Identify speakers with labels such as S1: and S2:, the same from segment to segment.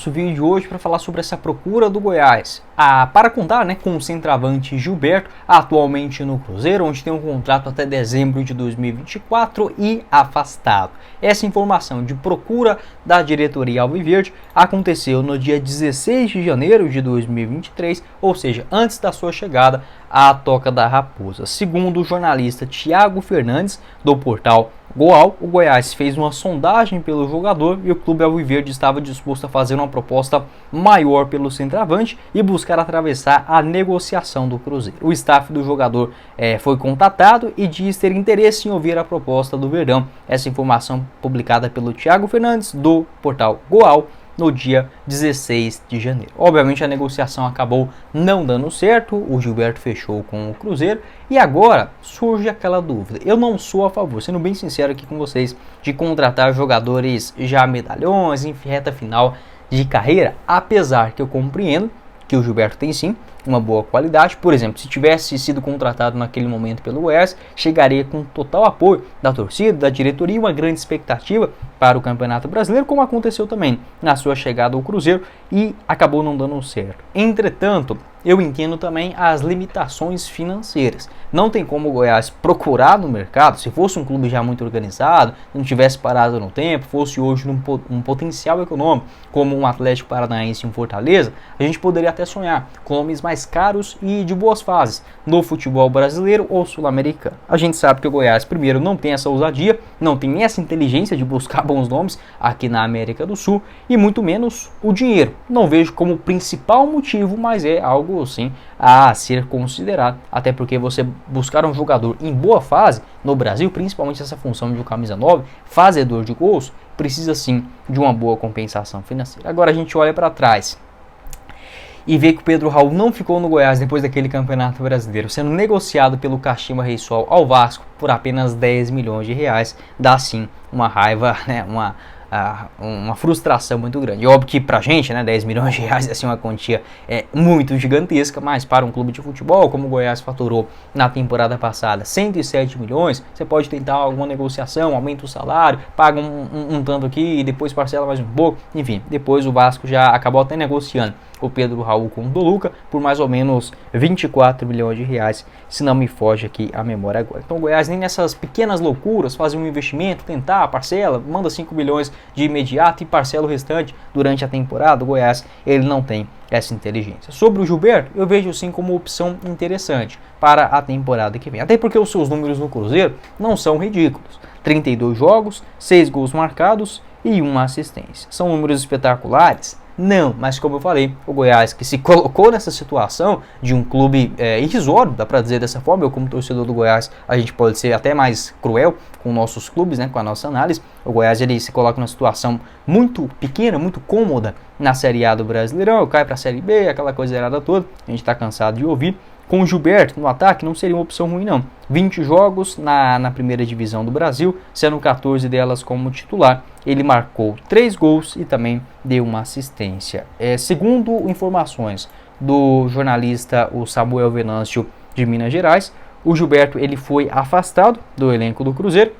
S1: nosso vídeo de hoje para falar sobre essa procura do Goiás. Para contar com o centroavante Gilberto, atualmente no Cruzeiro, onde tem um contrato até dezembro de 2024 e afastado. Essa informação de procura da diretoria alviverde aconteceu no dia 16 de janeiro de 2023, ou seja, antes da sua chegada à Toca da Raposa. Segundo o jornalista Thiago Fernandes, do portal Goal, o Goiás fez uma sondagem pelo jogador e o clube alviverde estava disposto a fazer uma proposta maior pelo centroavante e buscar atravessar a negociação do Cruzeiro. O staff do jogador foi contatado e diz ter interesse em ouvir a proposta do Verdão. Essa informação publicada pelo Thiago Fernandes, do portal Goal, no dia 16 de janeiro. Obviamente a negociação acabou não dando certo, o Gilberto fechou com o Cruzeiro e agora surge aquela dúvida. Eu não sou a favor, sendo bem sincero aqui com vocês, de contratar jogadores já medalhões em reta final de carreira, apesar que eu compreendo que o Gilberto tem sim uma boa qualidade. Por exemplo, se tivesse sido contratado naquele momento pelo Goiás, chegaria com total apoio da torcida, da diretoria, uma grande expectativa para o Campeonato Brasileiro, como aconteceu também na sua chegada ao Cruzeiro e acabou não dando certo. Entretanto, eu entendo também as limitações financeiras. Não tem como o Goiás procurar no mercado, se fosse um clube já muito organizado, não tivesse parado no tempo, fosse hoje um potencial econômico, como um Atlético Paranaense e um Fortaleza, a gente poderia até sonhar com nomes mais caros e de boas fases no futebol brasileiro ou sul-americano. A gente sabe que o Goiás, primeiro, não tem essa ousadia, não tem essa inteligência de buscar bons nomes aqui na América do Sul e muito menos o dinheiro. Não vejo como principal motivo, mas é algo sim a ser considerado, até porque você buscar um jogador em boa fase no Brasil, principalmente essa função de um camisa 9, fazedor de gols, precisa sim de uma boa compensação financeira. Agora a gente olha para trás e vê que o Pedro Raul não ficou no Goiás depois daquele Campeonato Brasileiro, sendo negociado pelo Kashima Reysol ao Vasco por apenas 10 milhões de reais, dá sim uma raiva, uma frustração muito grande. É óbvio que pra gente, 10 milhões de reais é assim, uma quantia muito gigantesca, mas para um clube de futebol, como o Goiás faturou na temporada passada 107 milhões, você pode tentar alguma negociação, aumenta o salário, paga um tanto aqui e depois parcela mais um pouco, enfim, depois o Vasco já acabou até negociando o Pedro Raul com o Toluca por mais ou menos 24 milhões de reais, se não me foge aqui a memória agora. Então o Goiás nem nessas pequenas loucuras faz um investimento, tentar, parcela, manda 5 milhões de imediato e parcela o restante durante a temporada. O Goiás, ele não tem essa inteligência. Sobre o Gilberto, eu vejo sim como opção interessante para a temporada que vem, até porque os seus números no Cruzeiro não são ridículos. 32 jogos, 6 gols marcados e 1 assistência. São números espetaculares? Não, mas como eu falei, o Goiás que se colocou nessa situação de um clube irrisório, dá pra dizer dessa forma, eu como torcedor do Goiás, a gente pode ser até mais cruel com nossos clubes, com a nossa análise. O Goiás ele se coloca numa situação muito pequena, muito cômoda na Série A do Brasileirão, cai pra Série B, aquela coisa errada toda, a gente tá cansado de ouvir. Com o Gilberto no ataque não seria uma opção ruim não. 20 jogos na primeira divisão do Brasil, sendo 14 delas como titular. Ele marcou 3 gols e também deu uma assistência. Segundo informações do jornalista o Samuel Venâncio de Minas Gerais, o Gilberto ele foi afastado do elenco do Cruzeiro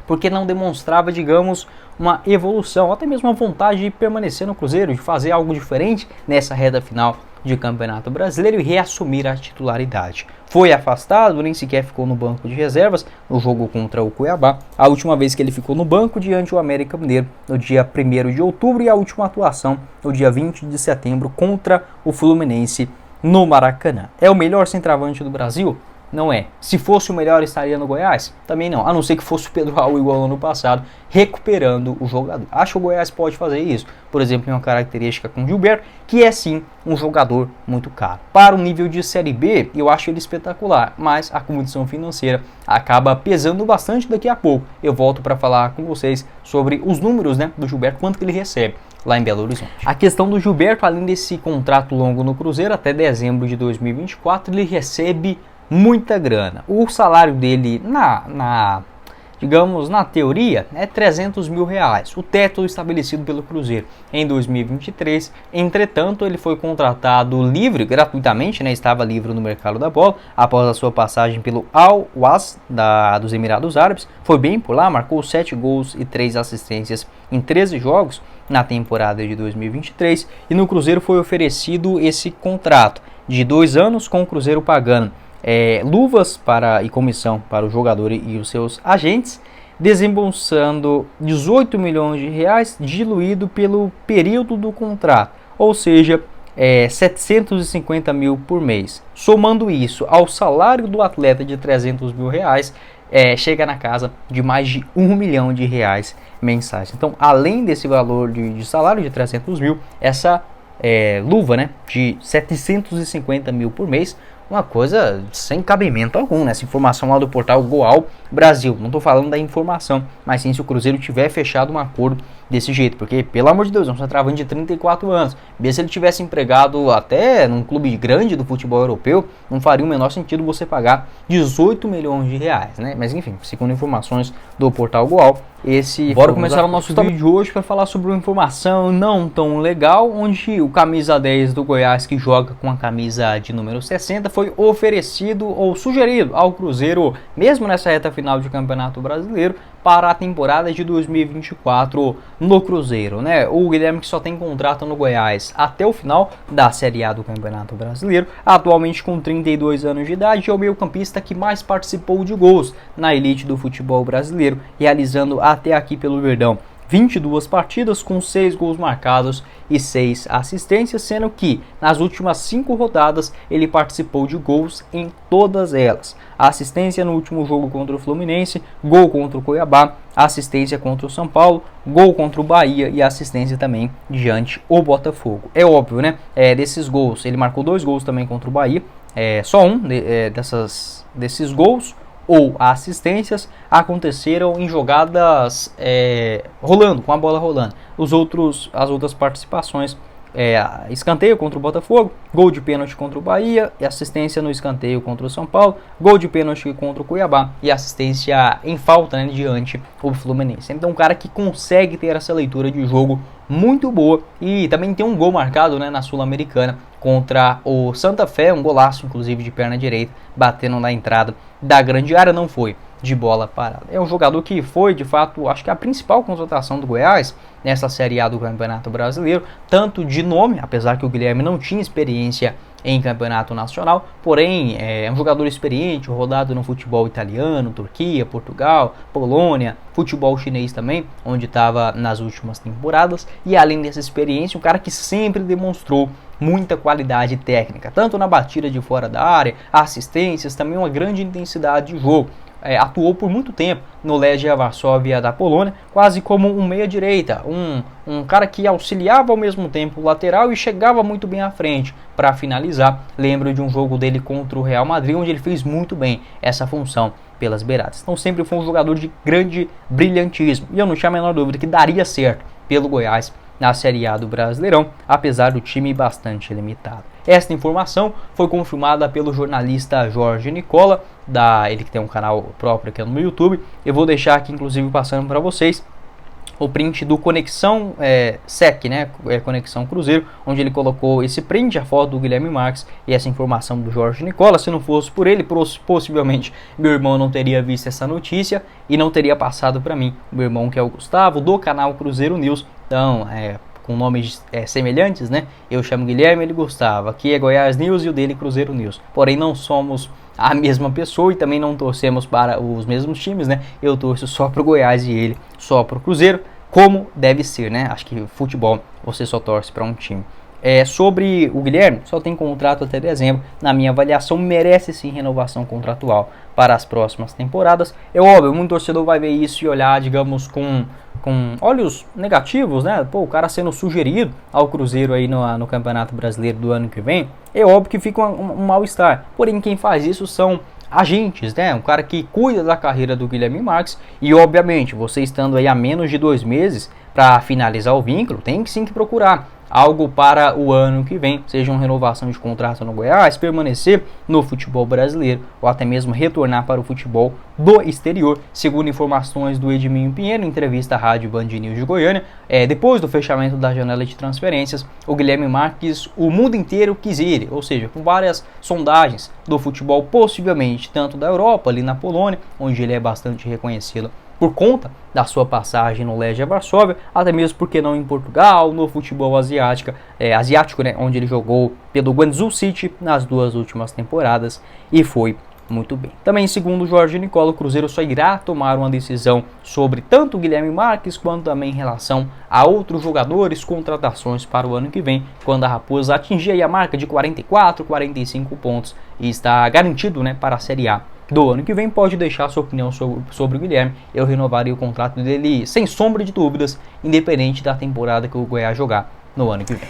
S1: porque não demonstrava, digamos, uma evolução, até mesmo uma vontade de permanecer no Cruzeiro, de fazer algo diferente nessa reta final de Campeonato Brasileiro e reassumir a titularidade. Foi afastado, nem sequer ficou no banco de reservas no jogo contra o Cuiabá. A última vez que ele ficou no banco diante do América Mineiro no dia 1º de outubro e a última atuação no dia 20 de setembro contra o Fluminense no Maracanã. É o melhor centroavante do Brasil? Não é. Se fosse o melhor, estaria no Goiás? Também não. A não ser que fosse o Pedro Raul igual no ano passado, recuperando o jogador. Acho que o Goiás pode fazer isso. Por exemplo, em uma característica com o Gilberto, que é sim um jogador muito caro. Para o nível de Série B, eu acho ele espetacular, mas a condição financeira acaba pesando bastante daqui a pouco. Eu volto para falar com vocês sobre os números do Gilberto, quanto que ele recebe lá em Belo Horizonte. A questão do Gilberto, além desse contrato longo no Cruzeiro, até dezembro de 2024, ele recebe muita grana. O salário dele digamos, na teoria, é 300 mil reais, o teto estabelecido pelo Cruzeiro em 2023. Entretanto, ele foi contratado livre, gratuitamente, né, estava livre no mercado da bola, após a sua passagem pelo Al-Waz dos Emirados Árabes. Foi bem por lá, marcou 7 gols e 3 assistências em 13 jogos na temporada de 2023, e no Cruzeiro foi oferecido esse contrato de 2 anos, com o Cruzeiro pagando luvas e comissão para o jogador e os seus agentes, desembolsando 18 milhões de reais diluído pelo período do contrato, ou seja, 750 mil por mês. Somando isso ao salário do atleta de 300 mil reais, chega na casa de mais de 1 milhão de reais mensais. Então, além desse valor de salário de 300 mil, essa luva, né, de 750 mil por mês, uma coisa sem cabimento algum, né? Essa informação lá do portal Goal Brasil. Não estou falando da informação, mas sim se o Cruzeiro tiver fechado um acordo desse jeito. Porque, pelo amor de Deus, é um centroavante de 34 anos. Mesmo se ele tivesse empregado até num clube grande do futebol europeu, não faria o menor sentido você pagar 18 milhões de reais, né? Mas enfim, segundo informações do portal Goal, bora começar o nosso vídeo de hoje para falar sobre uma informação não tão legal, onde o camisa 10 do Goiás, que joga com a camisa de número 60, foi oferecido ou sugerido ao Cruzeiro, mesmo nessa reta final de Campeonato Brasileiro, para a temporada de 2024 no Cruzeiro, né? O Guilherme, que só tem contrato no Goiás até o final da Série A do Campeonato Brasileiro, atualmente com 32 anos de idade, é o meio-campista que mais participou de gols na elite do futebol brasileiro, realizando até aqui pelo Verdão 22 partidas com 6 gols marcados e 6 assistências, sendo que nas últimas 5 rodadas ele participou de gols em todas elas. A assistência no último jogo contra o Fluminense, gol contra o Cuiabá, assistência contra o São Paulo, gol contra o Bahia e assistência também diante o Botafogo. É óbvio, né? Desses gols, ele marcou 2 gols também contra o Bahia, só um desses gols ou assistências aconteceram em jogadas rolando, com a bola rolando. As outras participações, escanteio contra o Botafogo, gol de pênalti contra o Bahia, e assistência no escanteio contra o São Paulo, gol de pênalti contra o Cuiabá e assistência em falta, né, diante o Fluminense. Então, um cara que consegue ter essa leitura de jogo muito boa, e também tem um gol marcado, né, na Sul-Americana contra o Santa Fé, um golaço inclusive de perna direita, batendo na entrada da grande área, não foi de bola parada. É um jogador que foi, de fato, acho que a principal contratação do Goiás nessa Série A do Campeonato Brasileiro, tanto de nome, apesar que o Guilherme não tinha experiência em campeonato nacional, porém é um jogador experiente, rodado no futebol italiano, Turquia, Portugal, Polônia, futebol chinês também, onde estava nas últimas temporadas, e além dessa experiência, um cara que sempre demonstrou muita qualidade técnica, tanto na batida de fora da área, assistências, também uma grande intensidade de jogo. Atuou por muito tempo no Legia Varsóvia da Polônia, quase como um meia-direita, um cara que auxiliava ao mesmo tempo o lateral e chegava muito bem à frente para finalizar. Lembro de um jogo dele contra o Real Madrid, onde ele fez muito bem essa função pelas beiradas. Então sempre foi um jogador de grande brilhantismo, e eu não tinha a menor dúvida que daria certo pelo Goiás na Série A do Brasileirão, apesar do time bastante limitado. Esta informação foi confirmada pelo jornalista Jorge Nicola, ele que tem um canal próprio aqui no YouTube. Eu vou deixar aqui, inclusive, passando para vocês o print do Conexão SEC, né? Conexão Cruzeiro, onde ele colocou esse print, a foto do Guilherme Marques e essa informação do Jorge Nicola. Se não fosse por ele, possivelmente meu irmão não teria visto essa notícia e não teria passado para mim. Meu irmão, que é o Gustavo, do canal Cruzeiro News. Então, com nomes semelhantes, né? Eu chamo Guilherme, ele Gustavo. Aqui é Goiás News e o dele Cruzeiro News. Porém, não somos a mesma pessoa e também não torcemos para os mesmos times, né? Eu torço só para o Goiás e ele só para o Cruzeiro, como deve ser, né? Acho que futebol você só torce para um time. Sobre o Guilherme, só tem contrato até dezembro. Na minha avaliação, merece sim renovação contratual para as próximas temporadas. É óbvio, muito torcedor vai ver isso e olhar, digamos, com olhos negativos, né? Pô, o cara sendo sugerido ao Cruzeiro aí no Campeonato Brasileiro do ano que vem. É óbvio que fica um mal-estar. Porém, quem faz isso são agentes, né? Um cara que cuida da carreira do Guilherme Marques. E, obviamente, você estando aí há menos de 2 meses para finalizar o vínculo, tem que sim que procurar algo para o ano que vem, seja uma renovação de contrato no Goiás, permanecer no futebol brasileiro ou até mesmo retornar para o futebol do exterior, segundo informações do Edminho Pinheiro, em entrevista à Rádio Band News de Goiânia. Depois do fechamento da janela de transferências, o Guilherme Marques, o mundo inteiro quis ele, ou seja, com várias sondagens do futebol, possivelmente tanto da Europa, ali na Polônia, onde ele é bastante reconhecido por conta da sua passagem no Legia Varsóvia, até mesmo porque não em Portugal, no futebol asiático, né, onde ele jogou pelo Guangzhou City nas 2 últimas temporadas e foi muito bem. Também, segundo Jorge Nicola, o Cruzeiro só irá tomar uma decisão sobre tanto o Guilherme Marques quanto também em relação a outros jogadores, contratações para o ano que vem, quando a Raposa atingir aí a marca de 44, 45 pontos e está garantido, né, para a Série A do ano que vem. Pode deixar sua opinião sobre o Guilherme. Eu renovaria o contrato dele sem sombra de dúvidas, independente da temporada que o Goiás jogar no ano que vem.